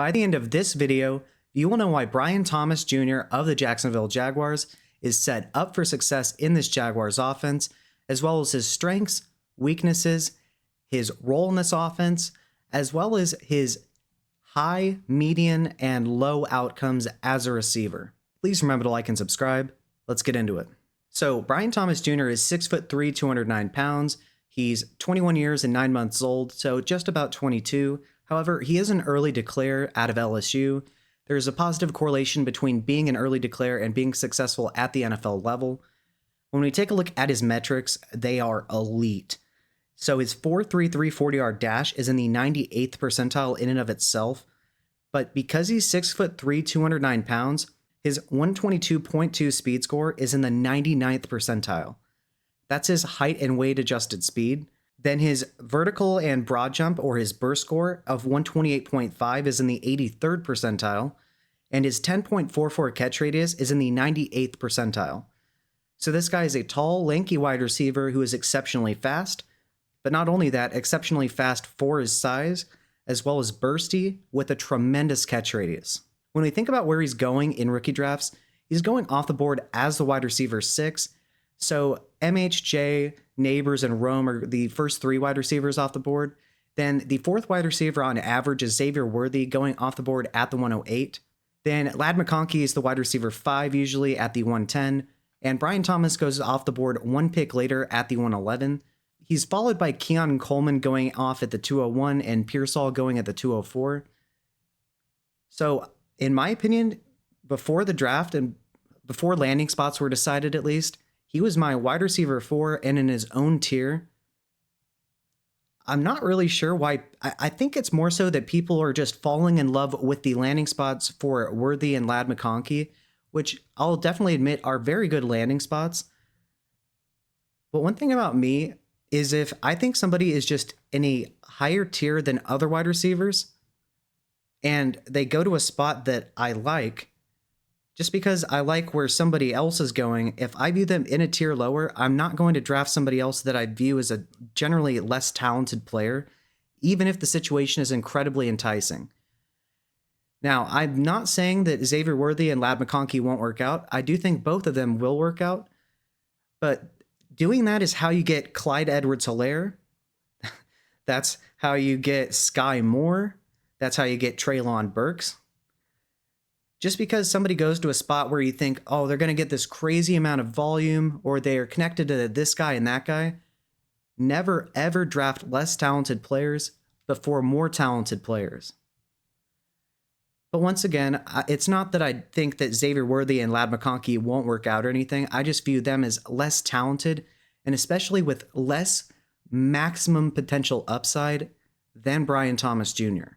By the end of this video, you will know why Brian Thomas Jr. of the Jacksonville Jaguars is set up for success in this Jaguars offense, as well as his strengths, weaknesses, his role in this offense, as well as his high, median, and low outcomes as a receiver. Please remember to like and subscribe. Let's get into it. So Brian Thomas Jr. is 6'3", 209 pounds. He's 21 years and 9 months old, so just about 22. However, he is an early declare out of LSU. There's a positive correlation between being an early declare and being successful at the NFL level. When we take a look at his metrics, they are elite. So his 4.33 40-yard dash is in the 98th percentile in and of itself. But because he's 6'3", 209 pounds, his 122.2 speed score is in the 99th percentile. That's his height and weight adjusted speed. Then his vertical and broad jump, or his burst score, of 128.5 is in the 83rd percentile, and his 10.44 catch radius is in the 98th percentile. So this guy is a tall, lanky wide receiver who is exceptionally fast, but not only that, exceptionally fast for his size, as well as bursty with a tremendous catch radius. When we think about where he's going in rookie drafts, he's going off the board as the wide receiver 6. So MHJ, Neighbors, and Rome are the first 3 wide receivers off the board. Then the 4th wide receiver on average is Xavier Worthy, going off the board at the 108. Then Ladd McConkey is the wide receiver 5 usually at the 110. And Brian Thomas goes off the board 1 pick later at the 111. He's followed by Keon Coleman going off at the 201 and Pearsall going at the 204. So in my opinion, before the draft and before landing spots were decided at least, he was my wide receiver 4 and in his own tier. I'm not really sure why. I think it's more so that people are just falling in love with the landing spots for Worthy and Ladd McConkey, which I'll definitely admit are very good landing spots. But one thing about me is if I think somebody is just in a higher tier than other wide receivers and they go to a spot that I like, just because I like where somebody else is going, if I view them in a tier lower, I'm not going to draft somebody else that I view as a generally less talented player, even if the situation is incredibly enticing. Now, I'm not saying that Xavier Worthy and Ladd McConkey won't work out. I do think both of them will work out, but doing that is how you get Clyde Edwards-Helaire. That's how you get Sky Moore. That's how you get Treylon Burks. Just because somebody goes to a spot where you think, oh, they're going to get this crazy amount of volume, or they are connected to this guy and that guy, never ever draft less talented players before more talented players. But once again, it's not that I think that Xavier Worthy and Ladd McConkey won't work out or anything. I just view them as less talented, and especially with less maximum potential upside than Brian Thomas Jr.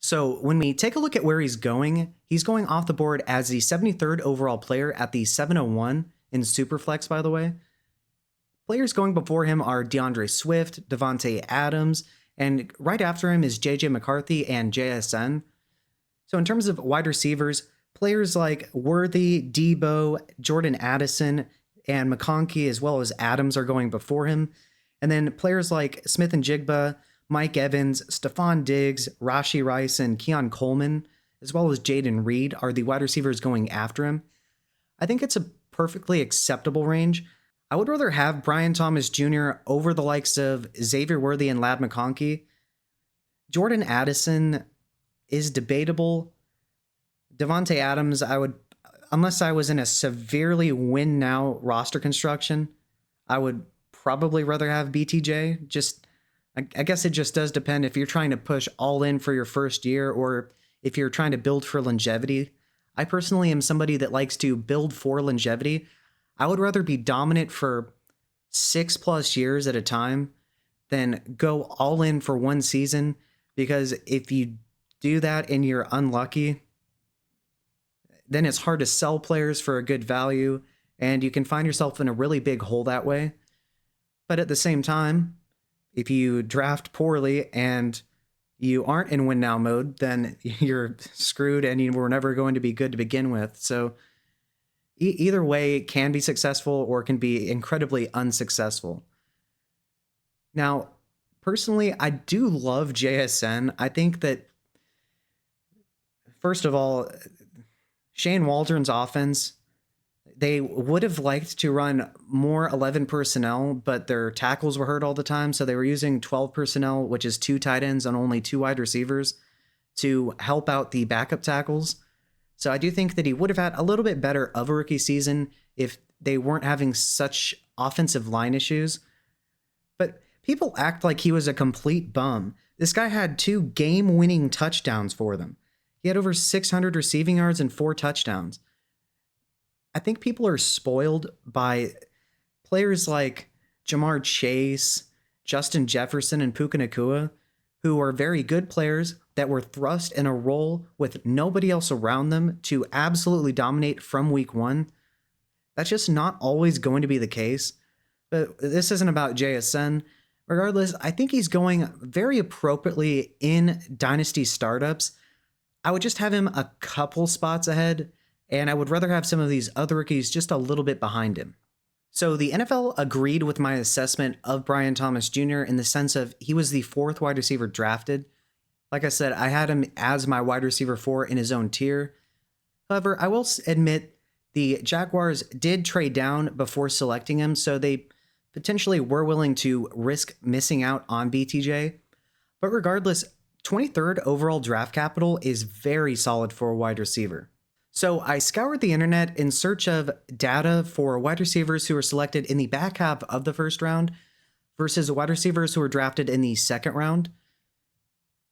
So when we take a look at where he's going off the board as the 73rd overall player at the 701 in Superflex, by the way. Players going before him are DeAndre Swift, Devontae Adams, and right after him is JJ McCarthy and JSN. So in terms of wide receivers, players like Worthy, Debo, Jordan Addison, and McConkey, as well as Adams, are going before him. And then players like Smith and Jigba, Mike Evans, Stephon Diggs, Rashee Rice, and Keon Coleman, as well as Jaden Reed, are the wide receivers going after him. I think it's a perfectly acceptable range. I would rather have Brian Thomas Jr. over the likes of Xavier Worthy and Ladd McConkey. Jordan Addison is debatable. Devontae Adams, unless I was in a severely win now roster construction, I would probably rather have BTJ. I guess it just does depend if you're trying to push all in for your first year or if you're trying to build for longevity. I personally am somebody that likes to build for longevity. I would rather be dominant for 6+ years at a time than go all in for one season, because if you do that and you're unlucky, then it's hard to sell players for a good value and you can find yourself in a really big hole that way. But at the same time, if you draft poorly and you aren't in win now mode, then you're screwed and you were never going to be good to begin with. So either way, it can be successful or it can be incredibly unsuccessful. Now, personally, I do love JSN. I think that First of all, Shane Waldron's offense, they would have liked to run more 11 personnel, but their tackles were hurt all the time. So they were using 12 personnel, which is 2 tight ends and only 2 wide receivers to help out the backup tackles. So I do think that he would have had a little bit better of a rookie season if they weren't having such offensive line issues. But people act like he was a complete bum. This guy had 2 game-winning touchdowns for them. He had over 600 receiving yards and 4 touchdowns. I think people are spoiled by players like Jamar Chase, Justin Jefferson, and Puka Nacua, who are very good players that were thrust in a role with nobody else around them to absolutely dominate from week 1. That's just not always going to be the case. But this isn't about JSN. Regardless, I think he's going very appropriately in dynasty startups. I would just have him a couple spots ahead, and I would rather have some of these other rookies just a little bit behind him. So the NFL agreed with my assessment of Brian Thomas Jr. in the sense of he was the 4th wide receiver drafted. Like I said, I had him as my wide receiver 4 in his own tier. However, I will admit the Jaguars did trade down before selecting him, so they potentially were willing to risk missing out on BTJ. But regardless, 23rd overall draft capital is very solid for a wide receiver. So I scoured the internet in search of data for wide receivers who were selected in the back half of the first round versus wide receivers who were drafted in the second round.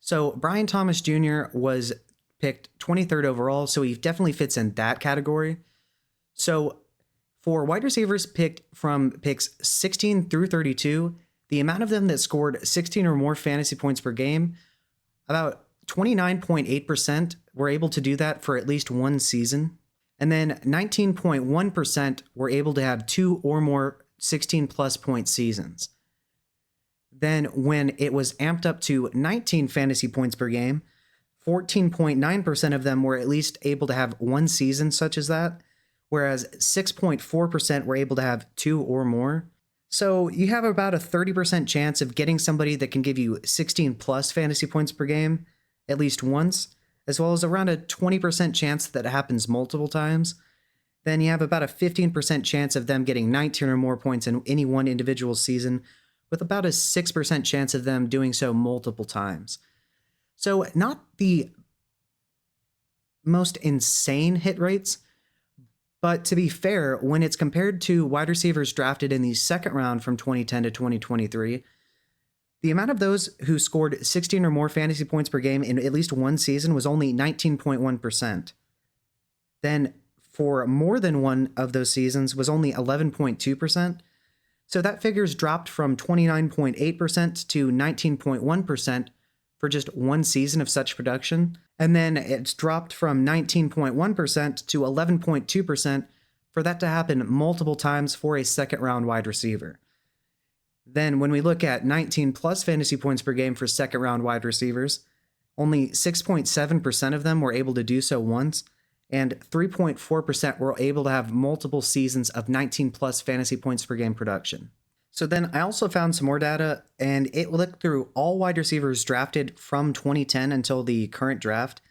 So Brian Thomas Jr. was picked 23rd overall, so he definitely fits in that category. So for wide receivers picked from picks 16 through 32, the amount of them that scored 16 or more fantasy points per game, about 29.8% were able to do that for at least one season. And then 19.1% were able to have 2 or more 16 plus point seasons. Then when it was amped up to 19 fantasy points per game, 14.9% of them were at least able to have one season such as that, whereas 6.4% were able to have 2 or more. So you have about a 30% chance of getting somebody that can give you 16 plus fantasy points per game at least once, as well as around a 20% chance that it happens multiple times. Then you have about a 15% chance of them getting 19 or more points in any one individual season, with about a 6% chance of them doing so multiple times. So not the most insane hit rates, but to be fair, when it's compared to wide receivers drafted in the second round from 2010 to 2023, the amount of those who scored 16 or more fantasy points per game in at least one season was only 19.1%. Then for more than one of those seasons was only 11.2%. So that figure's dropped from 29.8% to 19.1% for just one season of such production. And then it's dropped from 19.1% to 11.2% for that to happen multiple times for a second round wide receiver. Then when we look at 19 plus fantasy points per game for second round wide receivers, only 6.7% of them were able to do so once, and 3.4% were able to have multiple seasons of 19 plus fantasy points per game production. So then I also found some more data, and it looked through all wide receivers drafted from 2010 until the current draft,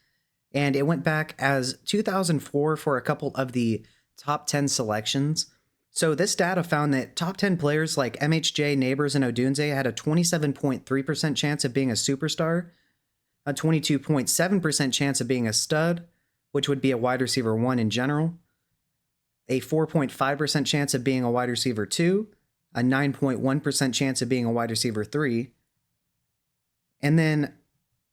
and it went back as 2004 for a couple of the top 10 selections. So this data found that top 10 players like MHJ, Neighbors, and Odunze had a 27.3% chance of being a superstar, a 22.7% chance of being a stud, which would be a wide receiver 1 in general, a 4.5% chance of being a wide receiver 2, a 9.1% chance of being a wide receiver 3, and then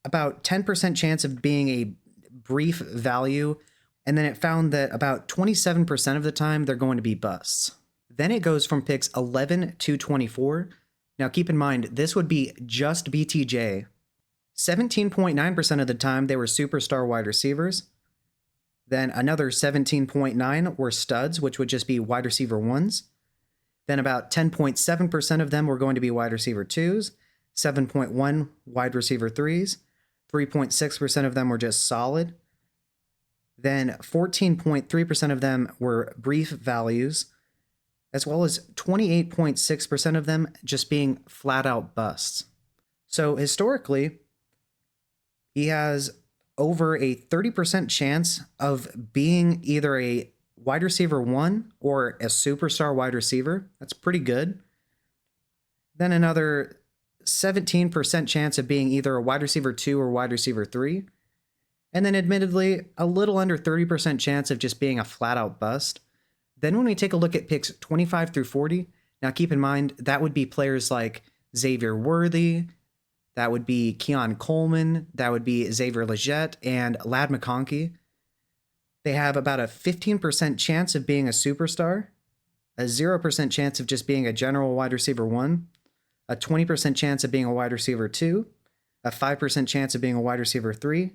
about 10% chance of being a brief value, and then it found that about 27% of the time they're going to be busts. Then it goes from picks 11 to 24. Now keep in mind, this would be just BTJ. 17.9% of the time they were superstar wide receivers. Then another 17.9 were studs, which would just be wide receiver 1s. Then about 10.7% of them were going to be wide receiver 2s, 7.1 wide receiver 3s, 3.6% of them were just solid. Then 14.3% of them were brief values, as well as 28.6% of them just being flat out busts. So historically, he has over a 30% chance of being either a wide receiver 1 or a superstar wide receiver. That's pretty good. Then another 17% chance of being either a wide receiver 2 or wide receiver 3. And then admittedly, a little under 30% chance of just being a flat out bust. Then when we take a look at picks 25 through 40, now keep in mind that would be players like Xavier Worthy, that would be Keon Coleman, that would be Xavier Legette, and Ladd McConkey. They have about a 15% chance of being a superstar, a 0% chance of just being a general wide receiver 1, a 20% chance of being a wide receiver 2, a 5% chance of being a wide receiver 3,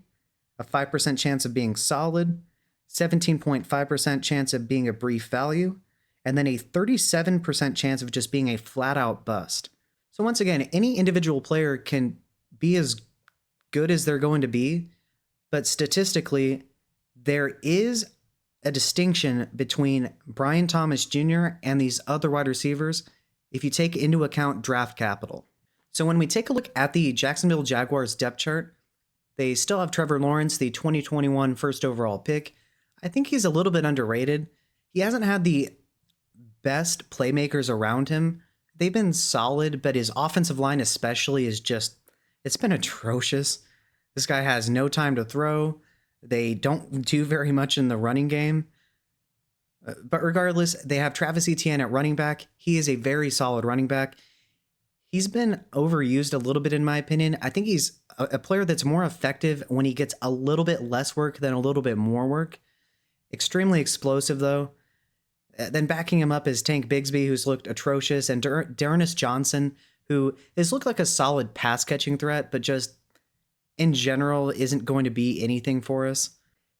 a 5% chance of being solid, 17.5% chance of being a brief value, and then a 37% chance of just being a flat out bust. So once again, any individual player can be as good as they're going to be, but statistically, there is a distinction between Brian Thomas Jr. and these other wide receivers if you take into account draft capital. So when we take a look at the Jacksonville Jaguars depth chart, they still have Trevor Lawrence, the 2021 first overall pick. I think he's a little bit underrated. He hasn't had the best playmakers around him. They've been solid, but his offensive line especially is just, it's been atrocious. This guy has no time to throw. They don't do very much in the running game. But regardless, they have Travis Etienne at running back. He is a very solid running back. He's been overused a little bit in my opinion. I think he's a player that's more effective when he gets a little bit less work than a little bit more work. Extremely explosive though. Then backing him up is Tank Bigsby, who's looked atrocious, and D'Ernest Johnson, who has looked like a solid pass catching threat, but just in general isn't going to be anything for us.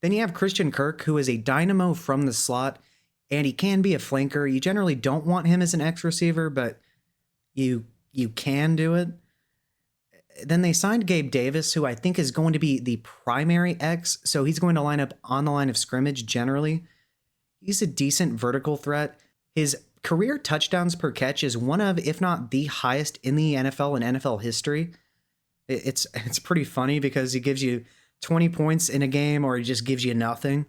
Then you have Christian Kirk, who is a dynamo from the slot, and he can be a flanker. You generally don't want him as an X receiver, but you can do it. Then they signed Gabe Davis, who I think is going to be the primary X, so he's going to line up on the line of scrimmage generally. He's a decent vertical threat. His career touchdowns per catch is one of, if not the highest in the NFL and NFL history. It's pretty funny because he gives you 20 points in a game or he just gives you nothing,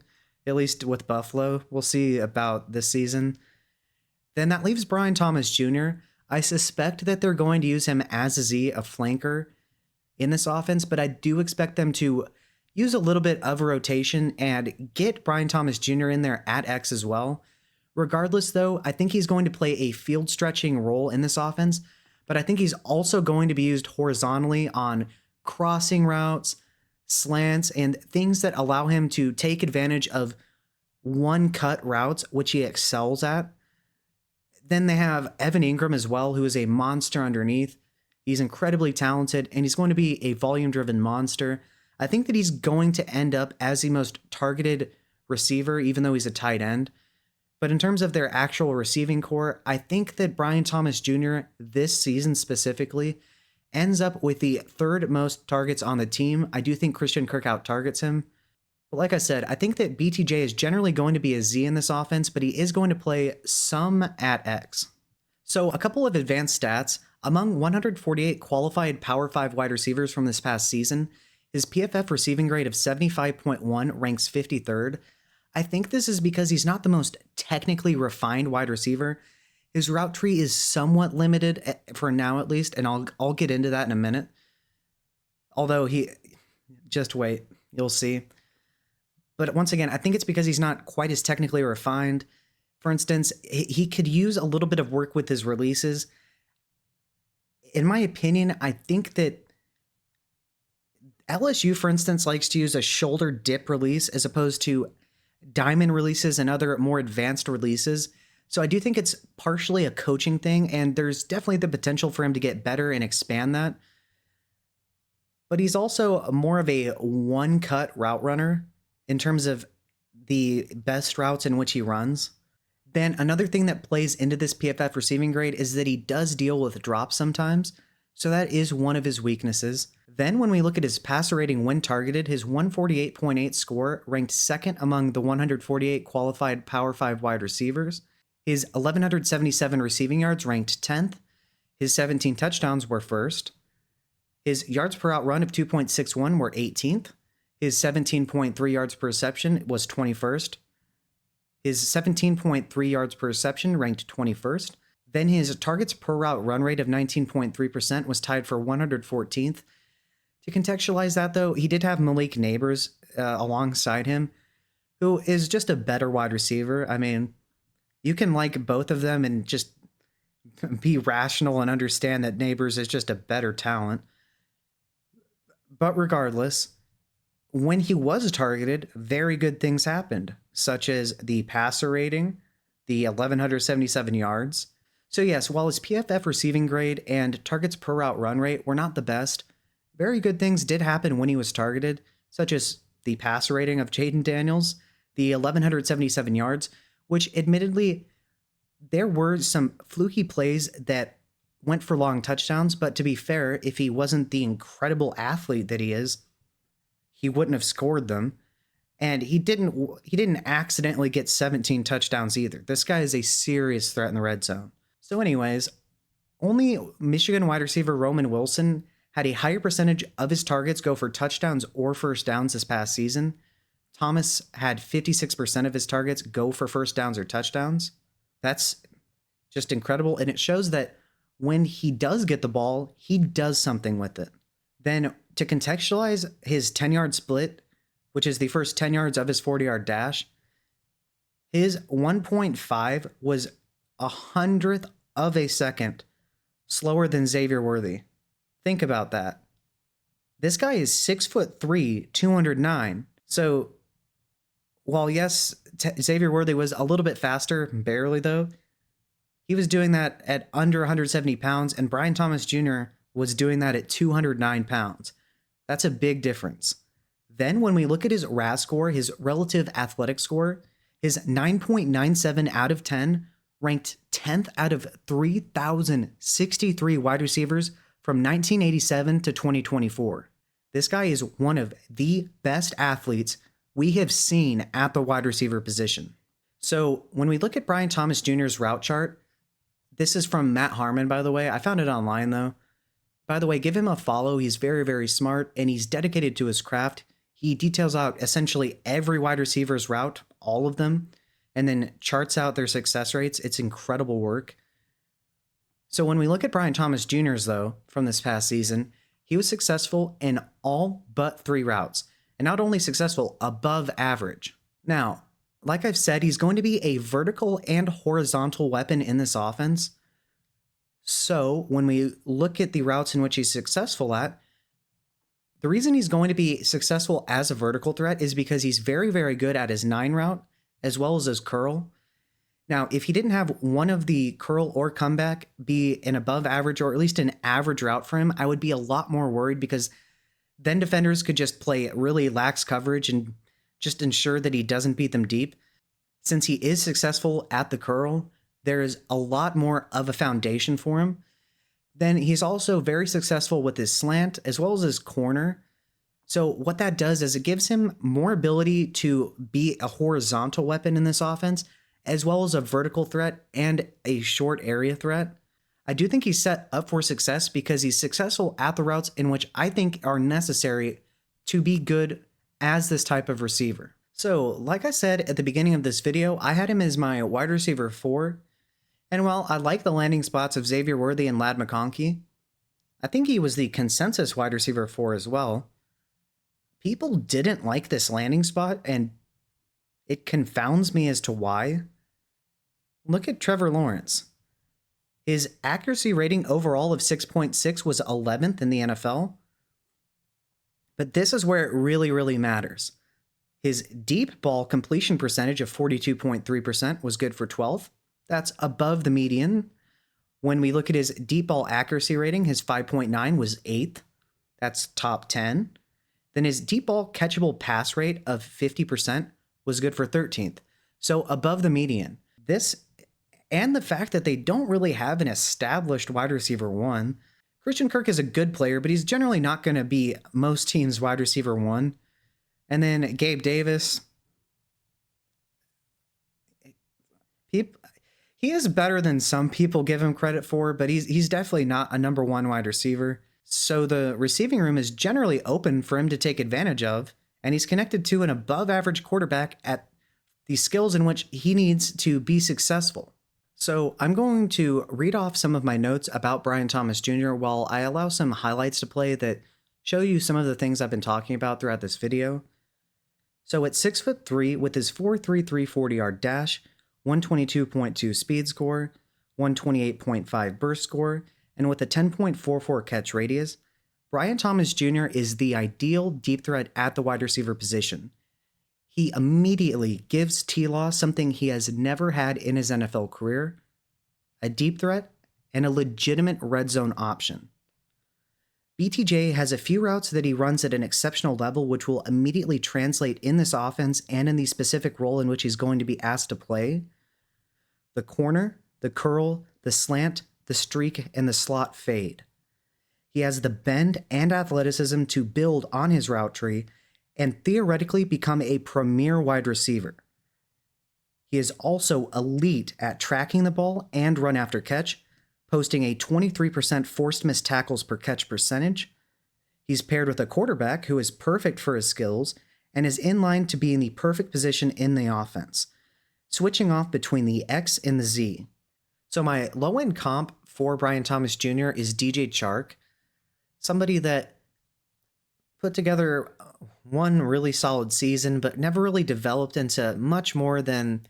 at least with Buffalo. We'll see about this season. Then that leaves Brian Thomas Jr. I suspect that they're going to use him as a flanker in this offense, but I do expect them to use a little bit of a rotation and get Brian Thomas Jr. in there at X as well. Regardless, though, I think he's going to play a field stretching role in this offense, but I think he's also going to be used horizontally on crossing routes, slants, and things that allow him to take advantage of one-cut routes, which he excels at. Then they have Evan Ingram as well, who is a monster underneath. He's incredibly talented, and he's going to be a volume-driven monster. I think that he's going to end up as the most targeted receiver, even though he's a tight end. But in terms of their actual receiving core, I think that Brian Thomas Jr. this season specifically ends up with the third most targets on the team. I do think Christian Kirk out-targets him. But like I said, I think that BTJ is generally going to be a Z in this offense, but he is going to play some at X. So a couple of advanced stats. Among 148 qualified Power 5 wide receivers from this past season, his PFF receiving grade of 75.1 ranks 53rd. I think this is because he's not the most technically refined wide receiver. His route tree is somewhat limited, for now at least, and I'll get into that in a minute. Although just wait, you'll see. But once again, I think it's because he's not quite as technically refined. For instance, he could use a little bit of work with his releases. In my opinion, I think that LSU, for instance, likes to use a shoulder dip release as opposed to diamond releases and other more advanced releases. So I do think it's partially a coaching thing, and there's definitely the potential for him to get better and expand that. But he's also more of a one-cut route runner in terms of the best routes in which he runs. Then another thing that plays into this PFF receiving grade is that he does deal with drops sometimes, so that is one of his weaknesses. Then when we look at his passer rating when targeted, his 148.8 score ranked second among the 148 qualified Power 5 wide receivers. His 1,177 receiving yards ranked 10th. His 17 touchdowns were first. His yards per out run of 2.61 were 18th. His 17.3 yards per reception was 21st. His 17.3 yards per reception ranked 21st. Then his targets per route run rate of 19.3% was tied for 114th. To contextualize that, though, he did have Malik Neighbors alongside him, who is just a better wide receiver. I mean, you can like both of them and just be rational and understand that Neighbors is just a better talent. But regardless, when he was targeted, very good things happened, such as the passer rating, the 1,177 yards. So yes, while his PFF receiving grade and targets per route run rate were not the best, very good things did happen when he was targeted, such as the passer rating of Jaden Daniels, the 1,177 yards, which admittedly, there were some fluky plays that went for long touchdowns, but to be fair, if he wasn't the incredible athlete that he is, he wouldn't have scored them. And he didn't accidentally get 17 touchdowns either. This guy is a serious threat in the red zone. So anyways, only Michigan wide receiver Roman Wilson had a higher percentage of his targets go for touchdowns or first downs this past season. Thomas had 56% of his targets go for first downs or touchdowns. That's just incredible. And it shows that when he does get the ball, he does something with it. Then to contextualize his 10-yard split, which is the first 10 yards of his 40-yard dash, his 1.5 was 100th of a second slower than Xavier Worthy. Think about that. This guy is 6'3", 209. So while yes, Xavier Worthy was a little bit faster, barely though, he was doing that at under 170 pounds, and Brian Thomas Jr. was doing that at 209 pounds. That's a big difference. Then when we look at his RAS score, his relative athletic score, his 9.97 out of 10 ranked 10th out of 3,063 wide receivers from 1987 to 2024. This guy is one of the best athletes we have seen at the wide receiver position. So when we look at Brian Thomas Jr.'s route chart, this is from Matt Harmon, by the way. I found it online, though. By the way, give him a follow. He's very, very smart, and he's dedicated to his craft. He details out essentially every wide receiver's route, all of them, and then charts out their success rates. It's incredible work. So when we look at Brian Thomas Jr.'s, though, from this past season, he was successful in all but 3 routes, and not only successful, above average. Now, like I've said, he's going to be a vertical and horizontal weapon in this offense. So when we look at the routes in which he's successful at, the reason he's going to be successful as a vertical threat is because he's very, very good at his 9 route as well as his curl. Now, if he didn't have one of the curl or comeback be an above average or at least an average route for him, I would be a lot more worried, because then defenders could just play really lax coverage and just ensure that he doesn't beat them deep. Since he is successful at the curl, there is a lot more of a foundation for him. Then he's also very successful with his slant as well as his corner. So what that does is it gives him more ability to be a horizontal weapon in this offense, as well as a vertical threat and a short area threat. I do think he's set up for success because he's successful at the routes in which I think are necessary to be good as this type of receiver. So, like I said at the beginning of this video, I had him as my wide receiver 4. And while I like the landing spots of Xavier Worthy and Ladd McConkey, I think he was the consensus wide receiver 4 as well. People didn't like this landing spot, and it confounds me as to why. Look at Trevor Lawrence. His accuracy rating overall of 6.6 was 11th in the NFL. But this is where it really, really matters. His deep ball completion percentage of 42.3% was good for 12th. That's above the median. When we look at his deep ball accuracy rating, his 5.9 was 8th. That's top 10. Then his deep ball catchable pass rate of 50% was good for 13th. So above the median. This and the fact that they don't really have an established wide receiver 1. Christian Kirk is a good player, but he's generally not going to be most teams' wide receiver 1. And then Gabe Davis. He is better than some people give him credit for, but he's definitely not a number 1 wide receiver. So the receiving room is generally open for him to take advantage of, and he's connected to an above average quarterback at the skills in which he needs to be successful. So I'm going to read off some of my notes about Brian Thomas Jr. while I allow some highlights to play that show you some of the things I've been talking about throughout this video. So at 6'3", with his 4.33 40-yard dash, 122.2 speed score, 128.5 burst score, and with a 10.44 catch radius, Brian Thomas Jr. is the ideal deep threat at the wide receiver position. He immediately gives T-Law something he has never had in his NFL career: a deep threat and a legitimate red zone option. BTJ has a few routes that he runs at an exceptional level, which will immediately translate in this offense and in the specific role in which he's going to be asked to play. The corner, the curl, the slant, the streak, and the slot fade. He has the bend and athleticism to build on his route tree and theoretically become a premier wide receiver. He is also elite at tracking the ball and run after catch, posting a 23% forced missed tackles per catch percentage. He's paired with a quarterback who is perfect for his skills and is in line to be in the perfect position in the offense, switching off between the X and the Z. So my low-end comp for Brian Thomas Jr. is DJ Chark, somebody that put together one really solid season, but never really developed into much more than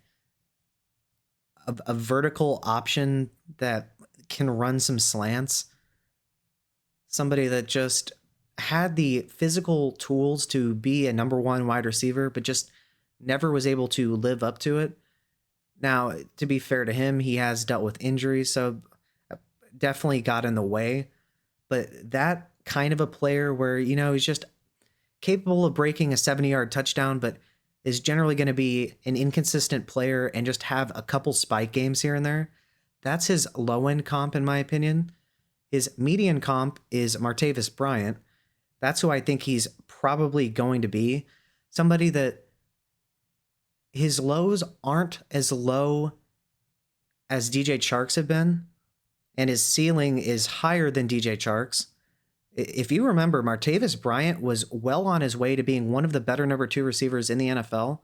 a vertical option that can run some slants. Somebody that just had the physical tools to be a number one wide receiver, but just never was able to live up to it. Now, to be fair to him, he has dealt with injuries, so definitely got in the way. But that kind of a player where, he's just capable of breaking a 70-yard touchdown, but is generally going to be an inconsistent player and just have a couple spike games here and there. That's his low-end comp, in my opinion. His median comp is Martavis Bryant. That's who I think he's probably going to be. Somebody that his lows aren't as low as DJ Chark's have been, and his ceiling is higher than DJ Chark's. If you remember, Martavis Bryant was well on his way to being one of the better number 2 receivers in the NFL.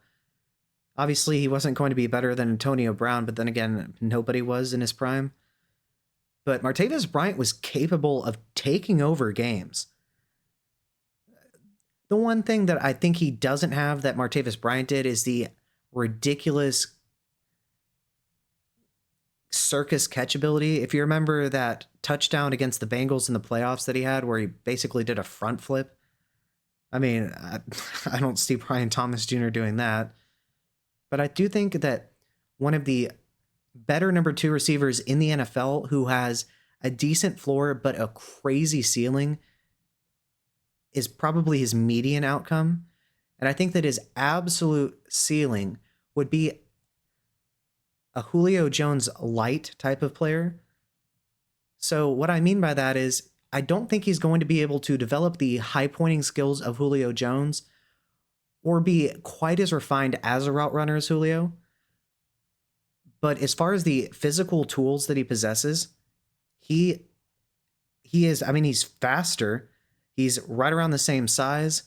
Obviously, he wasn't going to be better than Antonio Brown, but then again, nobody was in his prime. But Martavis Bryant was capable of taking over games. The one thing that I think he doesn't have that Martavis Bryant did is the ridiculous circus catchability. If you remember that touchdown against the Bengals in the playoffs that he had, where he basically did a front flip. I mean, I don't see Brian Thomas Jr. doing that. But I do think that one of the better number 2 receivers in the NFL who has a decent floor but a crazy ceiling is probably his median outcome. And I think that his absolute ceiling would be a Julio Jones light type of player. So what I mean by that is I don't think he's going to be able to develop the high pointing skills of Julio Jones or be quite as refined as a route runner as Julio. But as far as the physical tools that he possesses, he is, he's faster. He's right around the same size.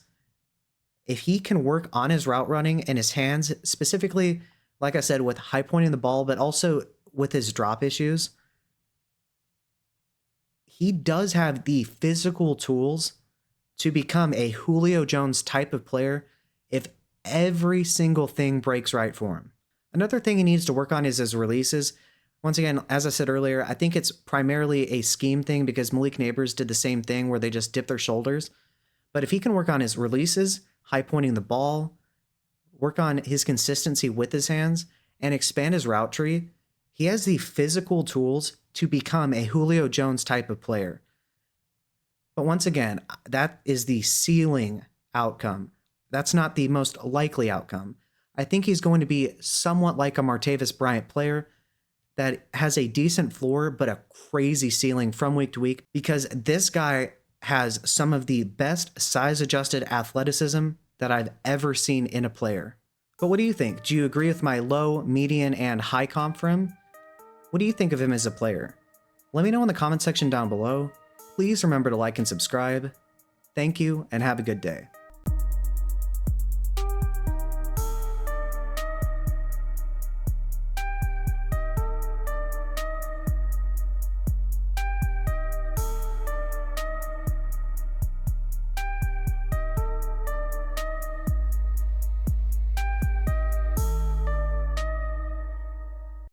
If he can work on his route running and his hands, specifically, like I said, with high pointing the ball, but also with his drop issues, he does have the physical tools to become a Julio Jones type of player if every single thing breaks right for him. Another thing he needs to work on is his releases. Once again, as I said earlier, I think it's primarily a scheme thing because Malik Neighbors did the same thing where they just dip their shoulders. But if he can work on his releases, high pointing the ball, work on his consistency with his hands, and expand his route tree, he has the physical tools to become a Julio Jones type of player. But once again, that is the ceiling outcome. That's not the most likely outcome. I think he's going to be somewhat like a Martavis Bryant player that has a decent floor but a crazy ceiling from week to week, because this guy has some of the best size-adjusted athleticism that I've ever seen in a player. But what do you think? Do you agree with my low, median, and high comp for him? What do you think of him as a player? Let me know in the comment section down below. Please remember to like and subscribe. Thank you, and have a good day.